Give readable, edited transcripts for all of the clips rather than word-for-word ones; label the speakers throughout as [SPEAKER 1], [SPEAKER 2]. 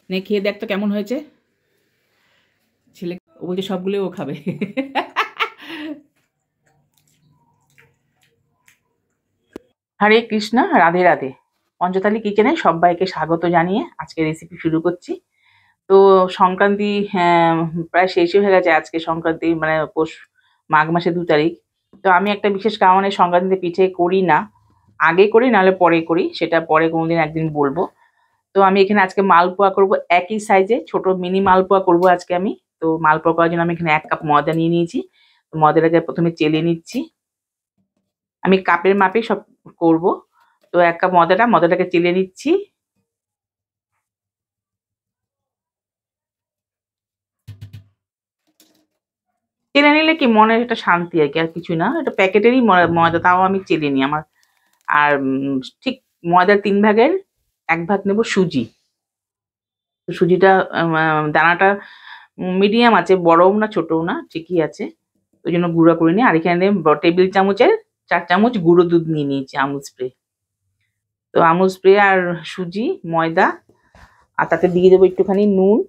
[SPEAKER 1] নে খেয়ে দেখ তো কেমন হয়েছে। ছেলে ও বলছে সবগুলো ও খাবে। হরে কৃষ্ণ, রাধে রাধে। পঞ্চতালি কিচেনে সবাইকে স্বাগত জানিয়ে আজকে রেসিপি শুরু করছি। তো সংক্রান্তি প্রায় শেষই হয়ে গেছে। আজকে সংক্রান্তি মানে মাঘ মাসে 2 তারিখ। তো আমি একটা বিশেষ কারণে সংক্রান্তিতে পিঠে করি না, আগে করি নাহলে পরে করি, সেটা পরে কোনোদিন একদিন বলবো। তো আমি এখানে আজকে মালপোয়া করব, একই সাইজে ছোট মিনি মালপোয়া করব আজকে আমি। তো মালপোয়া করার জন্য আমি এখানে 1 কাপ ময়দা নিয়ে নিয়েছি। তো ময়দাটাকে প্রথমে চেলে নিচ্ছি। আমি কাপের মাপে সব করব। তো 1 কাপ ময়দাটাকে চেলে নিচ্ছি। চেলে নিলে কি মনের একটা শান্তি আর কি, আর কিছু না। এটা প্যাকেটেরই ময়দা, তাও আমি চেলে নিই আমার। আর ঠিক ময়দার 3 ভাগের 1 ভাগ নেব সুজি। তো সুজিটা দানাটা মিডিয়াম আছে, বড়ও না ছোটও না, ঠিকই আছে। ওই জন্য গুঁড়া করে নিই। আর এখানে টেবিল চামচের 4 চামচ গুঁড়ো দুধ নিয়ে নিয়েছি, আমুল স্প্রে। তো আমুল স্প্রে আর সুজি, ময়দা, আর তাতে দিয়ে দেবো একটুখানি নুন।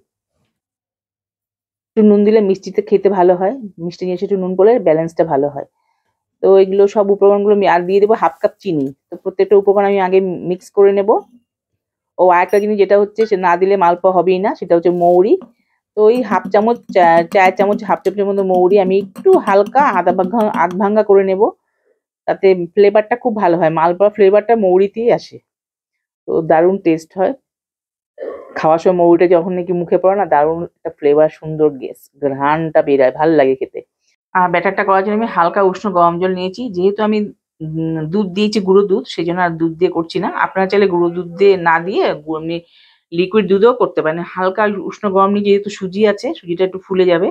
[SPEAKER 1] একটু নুন দিলে মিষ্টিতে খেতে ভালো হয়, মিষ্টি জিনিসে একটু নুন পড়লে ব্যালেন্সটা ভালো হয়। তো এগুলো সব উপকরণগুলো আর দিয়ে দেবো 1/2 কাপ চিনি। তো প্রত্যেকটা উপকরণ আমি আগে মিক্স করে নেব। ও আরেকটা জিনিস যেটা হচ্ছে, সে না দিলে মালপোয়া হবেই না, সেটা হচ্ছে মৌরি। তো ওই হাফ চামচ, চায়ের চামচ, হাফ চামচের মতো মৌরি আমি একটু হালকা আধ ভাঙ্গা করে নেব। তাতে ফ্লেভারটা খুব ভালো হয়, মালপোয়া ফ্লেভারটা মৌরিতেই আসে। তো দারুণ টেস্ট হয়। খাওয়ার সময় মৌরিটা যখন নাকি মুখে পড়ে না, দারুণ একটা ফ্লেভার, সুন্দর ঘ্রাণটা বেরায়, ভালো লাগে খেতে। আর ব্যাটারটা করার জন্য আমি হালকা উষ্ণ গরম জল নিয়েছি। যেহেতু আমি দুধ দিয়েছি, গুঁড়ো দুধ, সেই জন্য আর দুধ দিয়ে করছি না। আপনারা চাইলে গুঁড়ো দুধ দিয়ে না দিয়ে এমনি লিকুইড দুধও করতে পারেন। হালকা উষ্ণ গরম নিয়ে, যেহেতু সুজি আছে, সুজিটা একটু ফুলে যাবে।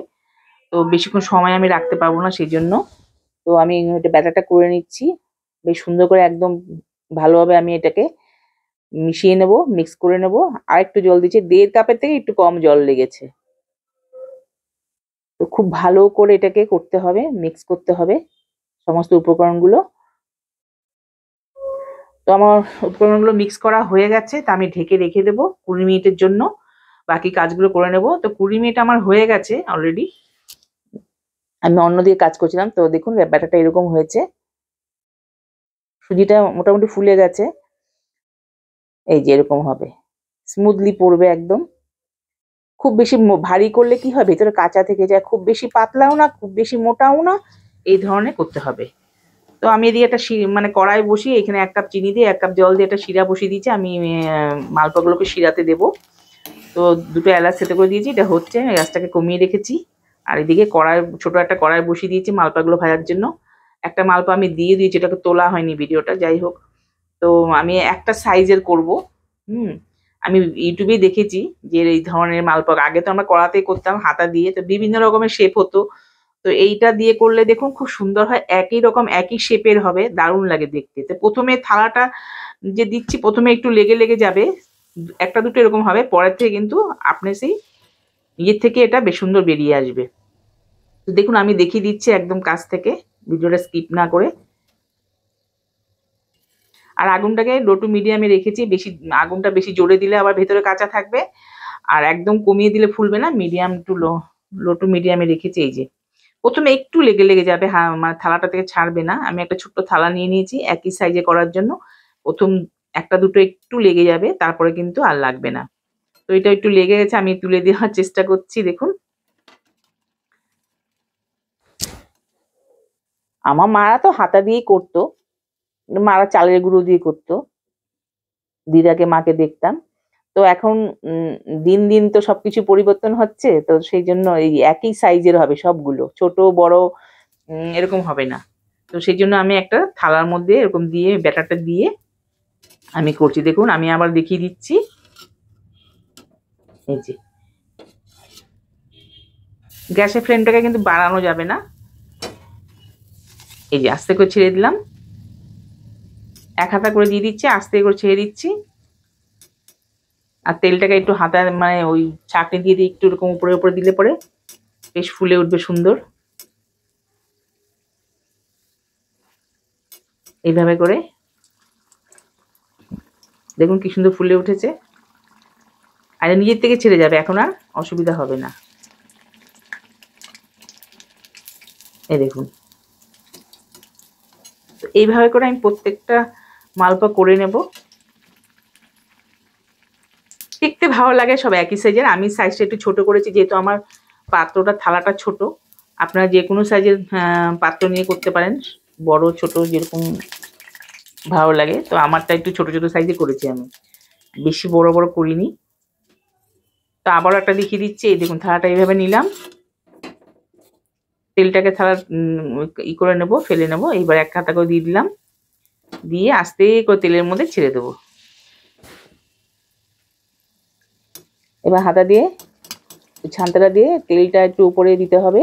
[SPEAKER 1] তো বেশিক্ষণ সময় আমি রাখতে পারবো না, সেই জন্য। তো আমি এটা ব্যাটারটা করে নিচ্ছি বেশ সুন্দর করে, একদম ভালোভাবে আমি এটাকে মিশিয়ে নেব, মিক্স করে নেব। আর একটু জল দিচ্ছি, 1.5 কাপের থেকে একটু কম জল লেগেছে। তো খুব ভালো করে এটাকে করতে হবে, মিক্স করতে হবে সমস্ত উপকরণগুলো। তো আমার উপকরণগুলো মিক্স করা হয়ে গেছে। তা আমি ঢেকে রেখে দেবো 20 মিনিটের জন্য। বাকি কাজগুলো করে নেব। তো 20 মিনিট আমার হয়ে গেছে অলরেডি। আমি অন্যদিকে কাজ করছিলাম। তো দেখুন ব্যাটারটা এরকম হয়েছে, সুজিটা মোটামুটি ফুলে গেছে। এই যে এরকম হবে, স্মুথলি পড়বে একদম। খুব বেশি ভারী করলে কি হয়, ভেতরে কাঁচা থেকে যায়। খুব বেশি পাতলাও না, খুব বেশি মোটাও না, এই ধরনের করতে হবে। তো আমি এদিকে একটা মানে কড়াই বসিয়ে এখানে 1 কাপ চিনি দিয়ে 1 কাপ জল দিয়ে একটা শিরা বসিয়ে দিয়েছি। আমি মালপোয়াগুলোকে শিরাতে দেবো। তো 2টো এলাচ থেতো করে দিয়েছি, এটা হচ্ছে। গ্যাসটাকে কমিয়ে রেখেছি। আর এদিকে ছোট একটা কড়াই বসিয়ে দিয়েছি মালপাগুলো ভাজার জন্য। একটা মালপা আমি দিয়ে দিয়েছি, এটাকে তোলা হয়নি ভিডিওটা, যাই হোক। তো আমি একটা সাইজের করব। হুম আমি ইউটিউবে দেখেছি যে এই ধরনের মালপা, আগে তো আমরা কড়াতেই করতাম হাতা দিয়ে, তো বিভিন্ন রকমের শেপ হতো। তো এইটা দিয়ে করলে দেখুন খুব সুন্দর হয়, একই রকম একই শেপের হবে, দারুণ লাগে দেখতে। তো প্রথমে থালাটা যে দিচ্ছি, প্রথমে একটু লেগে লেগে যাবে, একটা দুটো এরকম হবে, পরের থেকে কিন্তু আপনি সেই নিজের থেকে এটা বেশ সুন্দর বেরিয়ে আসবে। তো দেখুন আমি দেখিয়ে দিচ্ছি একদম কাছ থেকে, ভিডিওটা স্কিপ না করে। আর আগুনটাকে লো টু মিডিয়ামে রেখেছি। আগুনটা বেশি জোরে দিলে আবার ভেতরে কাঁচা থাকবে, আর একদম কমিয়ে দিলে ফুলবে না। মিডিয়াম টু লো টু মিডিয়ামে রেখেছি। এই যে প্রথমে একটু লেগে লেগে যাবে, হ্যাঁ, মানে থালাটা থেকে ছাড়বে না। আমি একটা ছোট্ট থালা নিয়ে নিয়েছি একই সাইজে করার জন্য। প্রথম একটা দুটো একটু লেগে যাবে, তারপরে কিন্তু আর লাগবে না। তো এটা একটু লেগে গেছে, আমি তুলে দেওয়ার চেষ্টা করছি। দেখুন আমার মারা তো হাতা দিয়েই করতো, মারা চালের গুঁড়ো দিয়ে করতো, দিদাকে, মাকে দেখতাম। তো এখন দিন দিন তো সবকিছু পরিবর্তন হচ্ছে, তো সেই জন্য এই একই সাইজের হবে সবগুলো, ছোট বড় এরকম হবে না। তো সেই জন্য আমি একটা থালার মধ্যে এরকম দিয়ে ব্যাটারটা দিয়ে আমি করছি। দেখুন আমি আবার দেখিয়ে দিচ্ছি। এই যে গ্যাসের ফ্লেমটাকে কিন্তু বাড়ানো যাবে না। এই যে আস্তে করে ছেড়ে দিলাম, 1 হাতা করে দিয়ে দিচ্ছি, আস্তে করে ছেড়ে দিচ্ছি। আর তেলটাকে একটু হাতা মানে ওই ছাঁকনি দিয়ে দিয়ে একটু এরকম উপরে উপরে দিলে পরে বেশ ফুলে উঠবে সুন্দর, এইভাবে করে। দেখুন কি সুন্দর ফুলে উঠেছে। আর নিজের থেকে ছেড়ে যাবে, এখন আর অসুবিধা হবে না। এই দেখুন, এইভাবে করে আমি প্রত্যেকটা মালপোয়া করে নেব। দেখতে ভালো লাগে, সব একই সাইজের। আমি সাইজটা একটু ছোট করেছি যেহেতু আমার পাত্রটা থালাটা ছোট। আপনারা যে কোনো সাইজের পাত্র নিয়ে করতে পারেন, বড় ছোট যেরকম ভালো লাগে। তো আমারটা একটু ছোট ছোট সাইজে করেছি আমি, বেশি বড় বড় করিনি। তো আবারও একটা দেখিয়ে দিচ্ছি। এই দেখুন, থালাটা এইভাবে নিলাম, তেলটাকে থালা করে নেব, ফেলে নেব। এইবার এক হাতা করে দিয়ে দিলাম, দিয়ে আস্তে করে তেলের মধ্যে ছেড়ে দেবো। এবার হাতা দিয়ে ছান্তাটা দিয়ে তেলটা একটু উপরে দিতে হবে,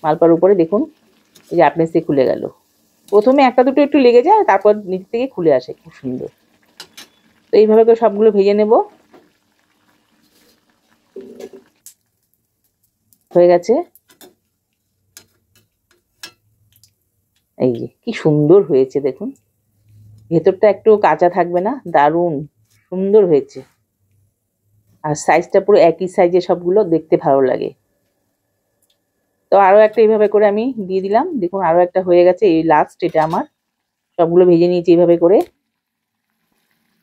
[SPEAKER 1] মালপার উপরে। দেখুন এই যে আপনি সে খুলে গেল। প্রথমে একটা দুটো একটু লেগে যায়, তারপর নিচ থেকে খুলে আসে খুব সুন্দর। তো এইভাবে করে সবগুলো ভেজে নেব। হয়ে গেছে। এই যে কি সুন্দর হয়েছে দেখুন, ভেতরটা একটু কাঁচা থাকবে না, দারুণ সুন্দর হয়েছে। আর সাইজটা পুরো একই সাইজে, সবগুলো দেখতে ভালো লাগে। তো আরও একটা এইভাবে করে আমি দিয়ে দিলাম। দেখুন আরও একটা হয়ে গেছে, এই লাস্ট এটা আমার। সবগুলো ভেজে নিয়েছি এইভাবে করে।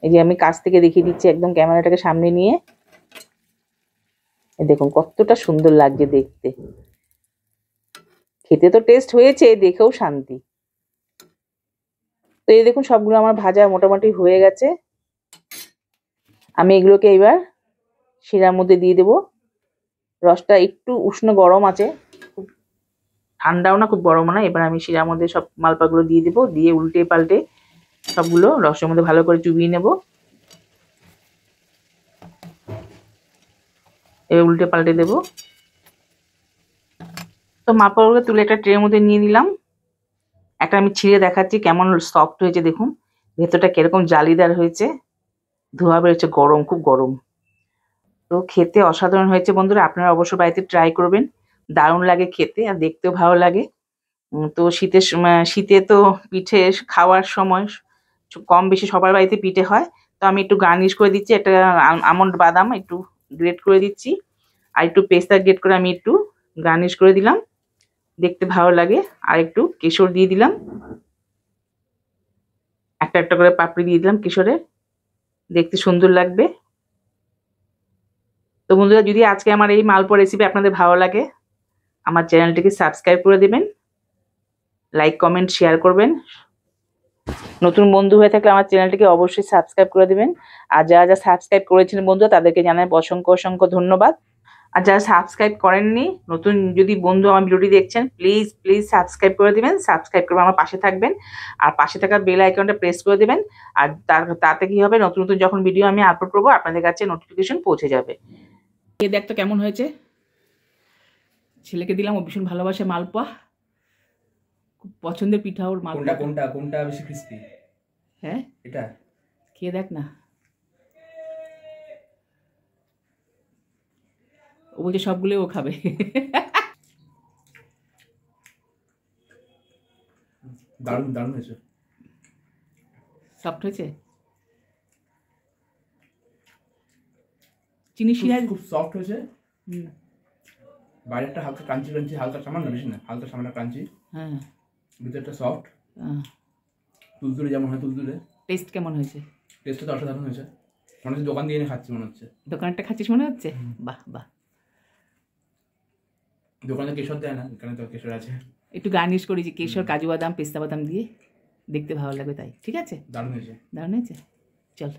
[SPEAKER 1] এই যে আমি কাছ থেকে দেখিয়ে দিচ্ছি, একদম ক্যামেরাটাকে সামনে নিয়ে। দেখুন কতটা সুন্দর লাগছে দেখতে, খেতে তো টেস্ট হয়েছে, দেখেও শান্তি। তো এই দেখুন সবগুলো আমার ভাজা মোটামুটি হয়ে গেছে। আমি এগুলোকে এবার শিরার মধ্যে দিয়ে দেব। রসটা একটু উষ্ণ গরম আছে, খুব ঠান্ডাও না খুব গরমও না। এবার আমি শিরার মধ্যে সব মালপাগুলো দিয়ে দেবো, দিয়ে উল্টে পাল্টে সবগুলো রসের মধ্যে ভালো করে চুবিয়ে নেব। এবার উল্টে পাল্টে দেব। তো মালপাগুলো তুলে একটা ট্রের মধ্যে নিয়ে নিলাম। একটা আমি ছিঁড়ে দেখাচ্ছি কেমন সফট হয়েছে। দেখুন ভেতরটা কিরকম জালিদার হয়েছে, ধোয়া বেরোচ্ছে, গরম, খুব গরম। তো খেতে অসাধারণ হয়েছে বন্ধুরা, আপনারা অবশ্যই বাড়িতে ট্রাই করবেন। দারুণ লাগে খেতে আর দেখতেও ভালো লাগে। তো শীতে তো পিঠে খাওয়ার সময় কম বেশি সবার বাড়িতে পিঠে হয়। তো আমি একটু গার্নিশ করে দিচ্ছি, একটা আমন্ড বাদাম একটু গ্রেট করে দিচ্ছি, আর একটু পেস্তা গ্রেট করে আমি একটু গার্নিশ করে দিলাম, দেখতে ভালো লাগে। আর একটু কেশর দিয়ে দিলাম, একটা একটা করে পাপড়ি দিয়ে দিলাম কেশরের, দেখতে সুন্দর লাগবে। তো বন্ধুরা, যদি আজকে আমার এই মালপোয়া রেসিপি আপনাদের ভালো লাগে, আমার চ্যানেলটিকে সাবস্ক্রাইব করে দেবেন, লাইক কমেন্ট শেয়ার করবেন। নতুন বন্ধু হয়ে থাকলে আমার চ্যানেলটিকে অবশ্যই সাবস্ক্রাইব করে দেবেন। আর যারা যারা সাবস্ক্রাইব করেছিলেন বন্ধুরা, তাদেরকে জানাই অসংখ্য অসংখ্য ধন্যবাদ। আর যারা সাবস্ক্রাইব করেননি, নতুন যদি বন্ধু আমার ভিডিওটি দেখছেন, প্লিজ প্লিজ সাবস্ক্রাইব করে দেবেন। সাবস্ক্রাইব করে আমার পাশে থাকবেন, আর পাশে থাকা বেল আইকনটা প্রেস করে দেবেন। আর তাতে কি হবে, নতুন নতুন যখন ভিডিও আমি আপলোড করবো আপনাদের কাছে নোটিফিকেশন পৌঁছে যাবে। খেয়ে দেখ তো কেমন হয়েছে। ছেলেকে দিলাম, ও ভীষণ ভালোবাসে মালপোয়া, খুব পছন্দের পিঠা ওর মালপোয়া।
[SPEAKER 2] কোনটা কোনটা বেশি ক্রিস্পি?
[SPEAKER 1] হ্যাঁ
[SPEAKER 2] এটা
[SPEAKER 1] খেয়ে দেখ না, ও বলছে সবগুলো ও খাবে।
[SPEAKER 2] দারুণ দারুণ হয়েছে,
[SPEAKER 1] সফট হয়েছে। চিনি শিরা
[SPEAKER 2] খুব সফট হয়েছে।
[SPEAKER 1] হুম
[SPEAKER 2] বাইরেটা হালকা ক্রাঞ্চি ক্রাঞ্চি, হালকা সামান্য, বেশি না, হালকা সামান্য ক্রাঞ্চি।
[SPEAKER 1] হ্যাঁ,
[SPEAKER 2] ভিতরটা সফট, তুলতুলে যেমন হয় তুলতুলে।
[SPEAKER 1] টেস্ট কেমন হয়েছে?
[SPEAKER 2] টেস্টটা তো অসাধারণ হয়েছে, মনে হচ্ছে দোকান দিয়ে এনে খাচ্ছি মনে হচ্ছে।
[SPEAKER 1] দোকানটা খাচ্ছিস মনে হচ্ছে? বাহ বাহ।
[SPEAKER 2] দোকানে কেশর দেয় না, এখানে তো কেশর আছে।
[SPEAKER 1] একটু গার্নিশ করেছি কেশর, কাজু বাদাম, পেস্তা বাদাম দিয়ে, দেখতে ভালো লাগবে তাই। ঠিক আছে,
[SPEAKER 2] দারুণ হয়েছে।
[SPEAKER 1] দারুণ হয়েছে। চল।